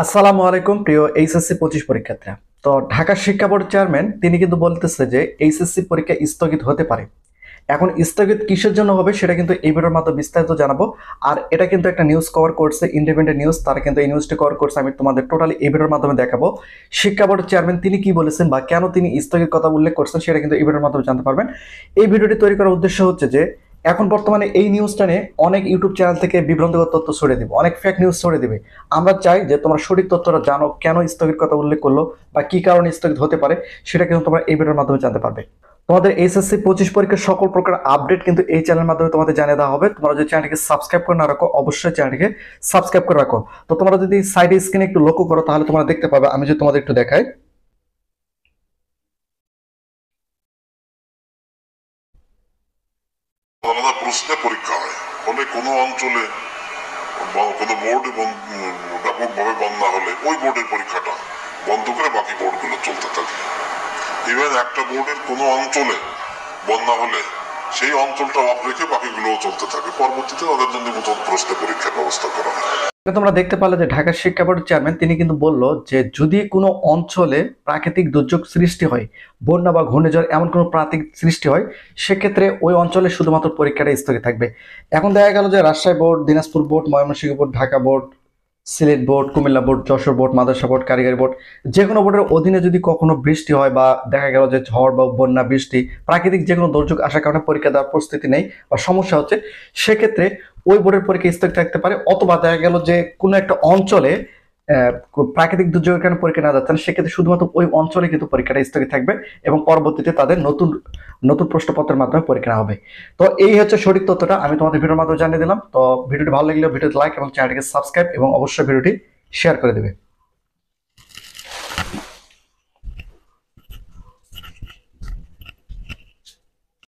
আসসালামু আলাইকুম প্রিয় এইচএসসি 25 পরীক্ষার্থীরা। তো ঢাকা শিক্ষা বোর্ড চেয়ারম্যান তিনি কিন্তু বলতেছে যে এইচএসসি পরীক্ষা স্থগিত হতে পারে। এখন স্থগিত কিসের জন্য হবে সেটা কিন্তু এই ভিডিওর মাধ্যমে বিস্তারিত জানাবো। আর এটা কিন্তু একটা নিউজ কভার করছে, ইন্ডিপেন্ডেন্ট নিউজ, তারা কিন্তু এই নিউজটি কভার করছে। আমি তোমাদের টোটালি এই ভিডিওর মাধ্যমে দেখাবো শিক্ষা বোর্ড চেয়ারম্যান তিনি কি বলেছেন বা কেন তিনি স্থগিত কথা উল্লেখ করছেন সেটা কিন্তু এই ভিডিওর মাধ্যমে জানতে পারবেন। এই ভিডিওটি তৈরি করার উদ্দেশ্য হচ্ছে যে এখন বর্তমানে এই নিউজটা নিয়ে অনেক ইউটিউব চ্যানেল থেকে বিভ্রান্তিকর তথ্য ছড়িয়ে দিবে, অনেক ফেক নিউজ ছড়িয়ে দিবে। আমরা চাই যে তোমরা সঠিক তথ্যটা জানো, কেন স্থগিত কথা উল্লেখ করলো বা কি কারণে স্থগিত হতে পারে সেটা কিন্তু তোমরা এই ভিডিওর মাধ্যমে জানতে পারবে। তোমাদের এইচএসসি 25 পরীক্ষার সকল প্রকার আপডেট কিন্তু এই চ্যানেলের মাধ্যমে তোমাদের জানিয়ে দেওয়া হবে। তোমরা যদি চ্যানেলটিকে সাবস্ক্রাইব করে না রাখো অবশ্যই চ্যানেলটিকে সাবস্ক্রাইব করে রাখো। তো তোমরা যদি সাইডে স্ক্রিনে একটু লক্ষ্য করো তাহলে তোমরা দেখতে পাবে, আমি যদি তোমাদের একটু দেখাই। আলাদা প্রশ্নে পরীক্ষা হয়, ফলে কোনো অঞ্চলে কোনো বোর্ড ব্যাপকভাবে বন্যা হলে ওই বোর্ডের পরীক্ষাটা বন্ধ করে বাকি বোর্ডগুলো চলতে থাকে। ইভেন একটা বোর্ডের কোনো অঞ্চলে বন্যা হলে সেই অঞ্চলটা অফ রেখে বাকিগুলোও চলতে থাকে, পরবর্তীতে তাদের জন্য নতুন প্রশ্নে পরীক্ষার ব্যবস্থা করা হয়। তোমরা দেখতে পারলে যে ঢাকা শিক্ষা বোর্ডের চেয়ারম্যান তিনি কিন্তু বললো যে যদি কোনো অঞ্চলে প্রাকৃতিক দুর্যোগ সৃষ্টি হয়, বন্যা বা ঘূর্ণিঝড় এমন কোনো প্রাকৃতিক সৃষ্টি হয়, সেক্ষেত্রে ওই অঞ্চলে শুধুমাত্র পরীক্ষাটা স্থগিত থাকবে। এখন দেখা গেল যে Rajshahi board, Dinajpur board, Mymensingh board, Dhaka board, Sylhet board, Comilla board, Jessore board, মাদ্রাসা বোর্ড, কারিগরি বোর্ড, যে কোনো বোর্ডের অধীনে যদি কখনো বৃষ্টি হয় বা দেখা গেল যে ঝড় বা বন্যা, বৃষ্টি, প্রাকৃতিক যে কোনো দুর্যোগ আসার কারণে পরীক্ষা দেওয়ার প্রস্তুতি নেই বা সমস্যা হচ্ছে, সেক্ষেত্রে ওই বোর্ডের পরীক্ষা স্থগিত থাকতে পারে। অথবা দেখা গেল যে কোনো একটা অঞ্চলে প্রাকৃতিক দুর্যোগের কারণে পরীক্ষা না যাচ্ছে না, সেক্ষেত্রে শুধুমাত্র ওই অঞ্চলে কিন্তু পরীক্ষাটা স্থগিত থাকবে এবং পরবর্তীতে তাদের নতুন নতুন প্রশ্নপত্রের মাধ্যমে পরীক্ষা নেওয়া হবে। তো এই হচ্ছে সঠিক তথ্যটা আমি তোমাদের ভিডিওর মাধ্যমে জানিয়ে দিলাম। তো ভিডিওটি ভালো লাগলে ভিডিওতে লাইক এবং চ্যানেলটিকে সাবস্ক্রাইব এবং অবশ্যই ভিডিওটি শেয়ার করে দেবে।